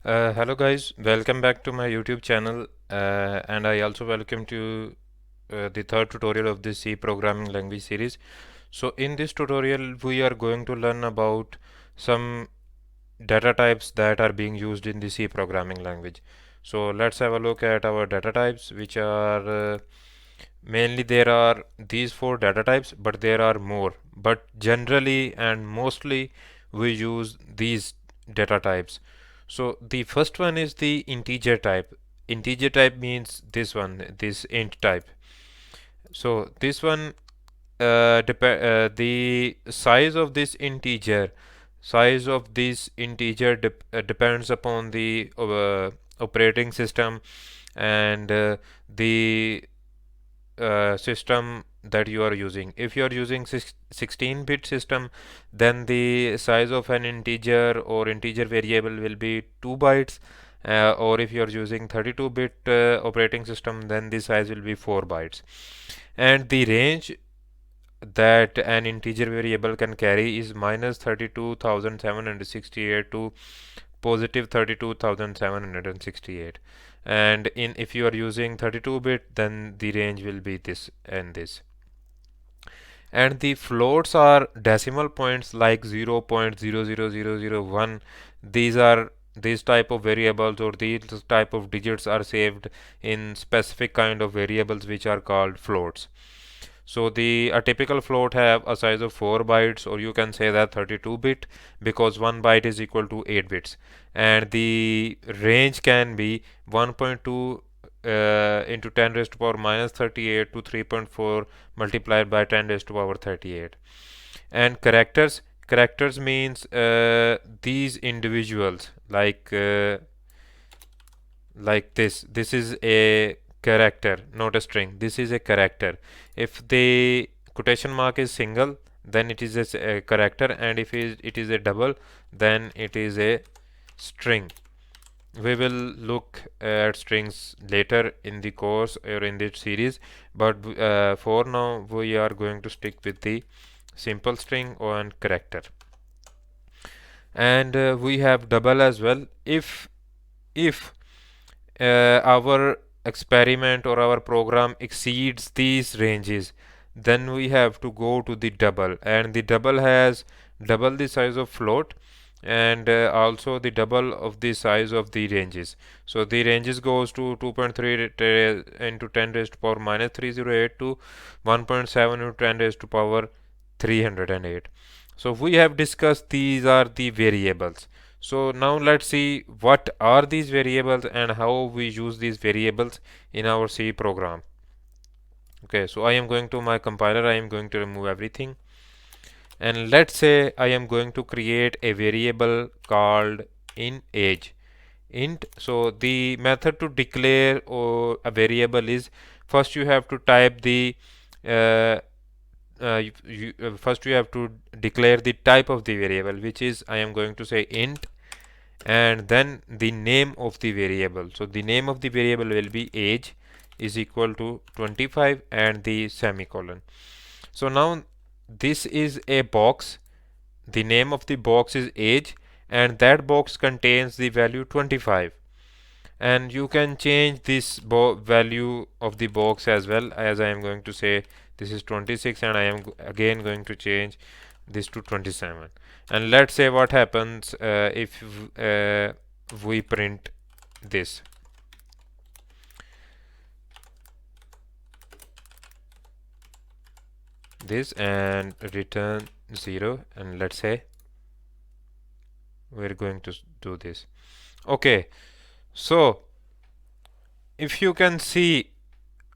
Hello guys, welcome back to my YouTube channel and I also welcome to the third tutorial of this C programming language series. So in this tutorial we are going to learn about some data types that are being used in the C programming language. So let's have a look at our data types, which are mainly there are these four data types, but there are more. But generally and mostly we use these data types. So the first one is the integer type. Integer type means this one, this int type. So this one, the size of this integer depends upon the operating system and the system that you are using. If you are using 16-bit system, then the size of an integer or integer variable will be 2 bytes. Or if you are using 32-bit operating system, then the size will be 4 bytes. And the range that an integer variable can carry is minus 32,768 to positive 32,768. And in if you are using 32-bit, then the range will be this and this. And the floats are decimal points like 0.00001. These type of variables or these type of digits are saved in specific kind of variables which are called floats. So a typical float have a size of 4 bytes, or you can say that 32-bit, because 1 byte is equal to 8 bits, and the range can be 1.2 into 10 raised to power minus 38 to 3.4 multiplied by 10 raised to power 38. And characters means these individuals like this is a character, not a string. This is a character. If the quotation mark is single, then it is a character, and if it is a double, then it is a string. We will look at strings later in the course or in this series, but for now we are going to stick with the simple string and character. And we have double as well. If our experiment or our program exceeds these ranges, then we have to go to the double, and the double has double the size of float and also the double of the size of the ranges. So the ranges goes to 2.3 into 10 raised to power minus 308 to 1.7 into 10 raised to power 308. So we have discussed these are the variables. So now let's see what are these variables and how we use these variables in our C program. Okay, so I am going to my compiler, I am going to remove everything, and let's say I am going to create a variable called in age int. So the method to declare a variable is, first you have to type the uh, first you have to declare the type of the variable, which is I am going to say int, and then the name of the variable. So the name of the variable will be age is equal to 25 and the semicolon. So now this is a box. The name of the box is age, and that box contains the value 25. And you can change this value of the box as well, as I am going to say this is 26, and I am again going to change this to 27. And let's say what happens if we print this. And return 0, and let's say we're going to do this. Okay, so if you can see,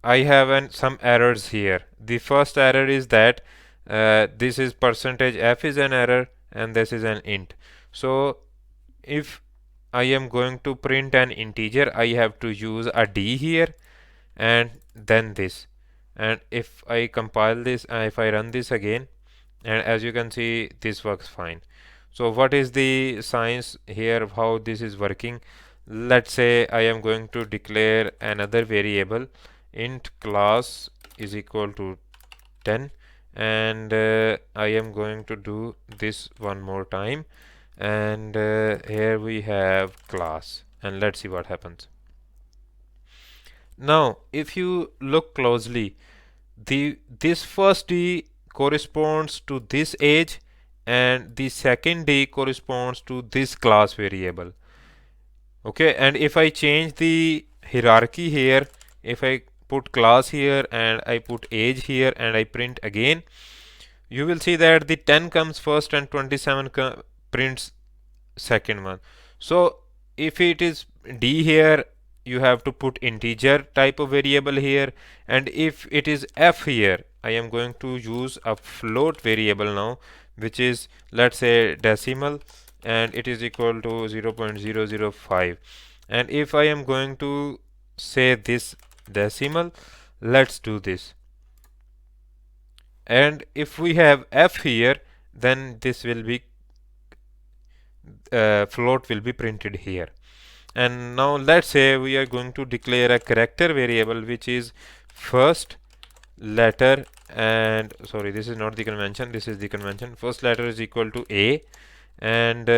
I have some errors here. The first error is that this is percentage f is an error and this is an int. So if I am going to print an integer, I have to use a d here and then this. And if I compile this, if I run this again, and as you can see, this works fine. So what is the science here, how this is working? Let's say I am going to declare another variable, int class is equal to 10, and I am going to do this one more time. and here we have class, and let's see what happens. Now if you look closely, this first D corresponds to this age and the second D corresponds to this class variable. Okay, and if I change the hierarchy here, if I put class here and I put age here and I print again, you will see that the 10 comes first and 27 prints second one. So if it is D here, you have to put integer type of variable here, and if it is F here, I am going to use a float variable now, which is, let's say, decimal, and it is equal to 0.005. And if I am going to say this decimal, let's do this. And if we have F here, then this will be float will be printed here. And now let's say we are going to declare a character variable which is first letter, and sorry, this is not the convention, this is the convention. First letter is equal to A, and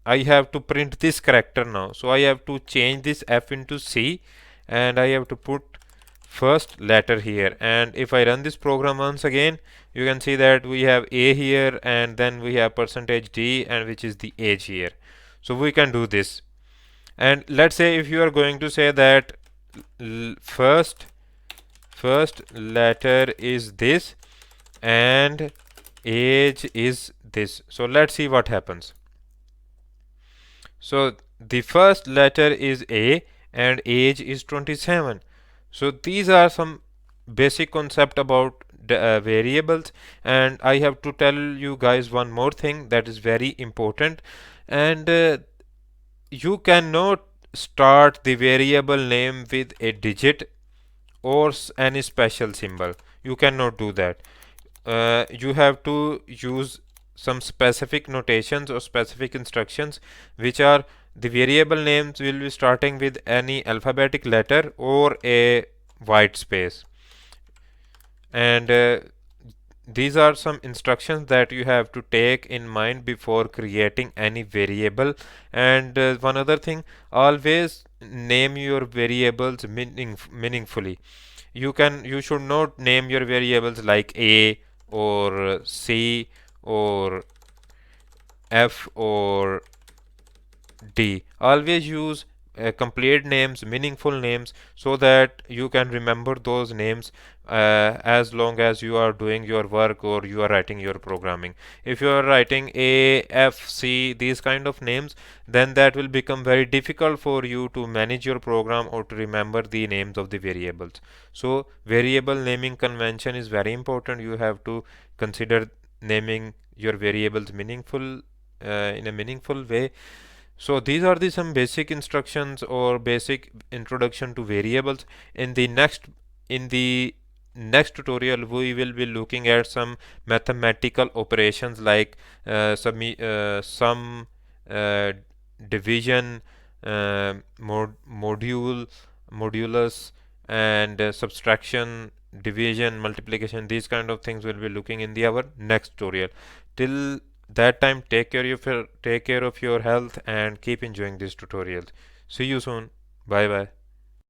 I have to print this character now, so I have to change this F into C, and I have to put first letter here. And if I run this program once again, you can see that we have A here, and then we have percentage %D, and which is the age here. So we can do this. And let's say if you are going to say that first letter is this and age is this, so let's see what happens. So the first letter is A and age is 27. So these are some basic concept about variables, and I have to tell you guys one more thing that is very important. And you cannot start the variable name with a digit or any special symbol. You cannot do that. You have to use some specific notations or specific instructions, which are the variable names will be starting with any alphabetic letter or a white space. And these are some instructions that you have to take in mind before creating any variable. And one other thing, always name your variables meaningfully. You should not name your variables like A or C or F or D. Always use complete names, meaningful names, so that you can remember those names as long as you are doing your work or you are writing your programming. If you are writing A, F, C, these kind of names, then that will become very difficult for you to manage your program or to remember the names of the variables. So variable naming convention is very important. You have to consider naming your variables meaningful in a meaningful way. So these are the some basic instructions or basic introduction to variables. In the next tutorial, we will be looking at some mathematical operations like sum, uh, division, modulus, and subtraction, division, multiplication. These kind of things will be looking in our next tutorial. Till that time, take care of your health and keep enjoying these tutorials. See you soon. Bye bye.